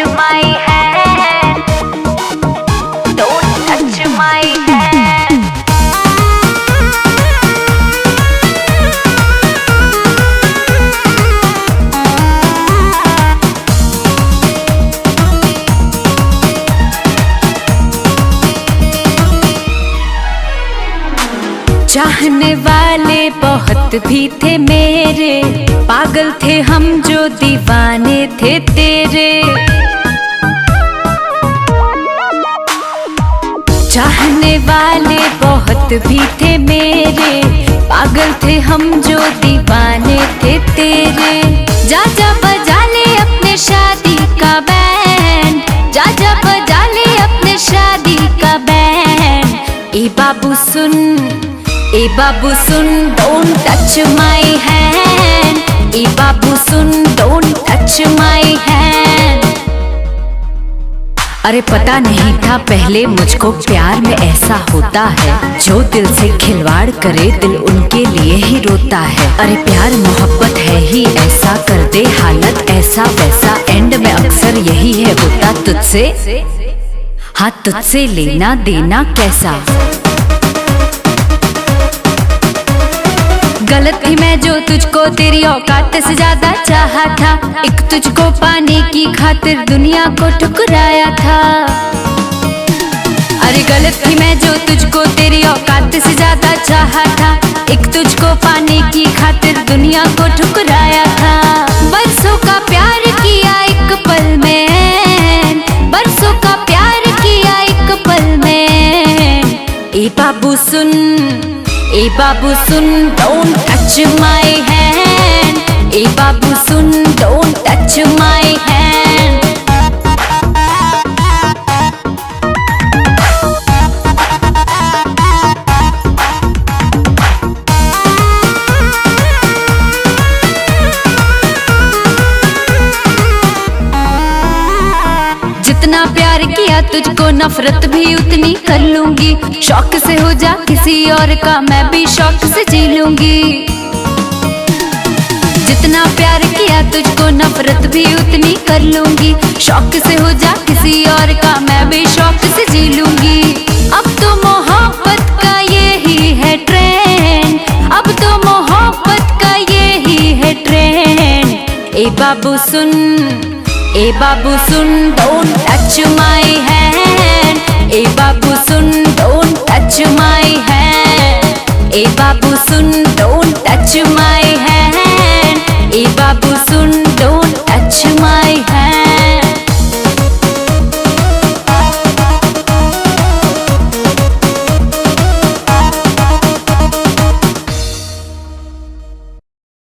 my hand. Don't touch my hand. चाहने वाले बहुत भी थे मेरे, पागल थे हम जो दीवाने थे तेरे। चाहने वाले बहुत भी थे मेरे, पागल थे हम जो दीवाने थे तेरे। जा जा बजा ले अपने शादी का बैंड, जा जा बजा ले अपने शादी का band. A Babu soon, A Babu soon, don't touch my hand. A Babu soon, don't touch my hand. अरे पता नहीं था पहले मुझको प्यार में ऐसा होता है, जो दिल से खिलवाड़ करे दिल उनके लिए ही रोता है। अरे प्यार मोहब्बत है ही ऐसा, कर दे हालत ऐसा वैसा, एंड में अक्सर यही है होता तुझसे, हाँ तुझसे लेना देना कैसा। गलत थी मैं जो तुझको तेरी औकात से ज्यादा चाहा था, एक तुझको पाने की खातिर दुनिया को ठुकराया था। अरे गलत थी मैं जो तुझको तेरी औकात से ज्यादा चाहा था, एक तुझको पाने की खातिर दुनिया को ठुकराया था। बरसों का प्यार किया एक पल में, बरसों का प्यार किया एक पल में। ए बाबू सुन, ए बाबू सुन, don't touch my hand. A Babu soon, don't touch my hand. जितना प्यार किया तुझको नफरत भी उतनी कर लूंगी, शौक से हो जा किसी और का मैं भी शौक से जी लूंगी। जितना प्यार किया तुझको नफरत भी उतनी कर लूंगी, शौक से हो जा किसी और का मैं भी शौक से जी लूंगी। अब तो मोहब्बत का यही है ट्रेंड, अब तो मोहब्बत का यही है trend. A Babu soon, A Babu soon, don't touch my hand. A Babu soon, don't touch my hand. A Babu soon, don't touch my hand. A Babu soon.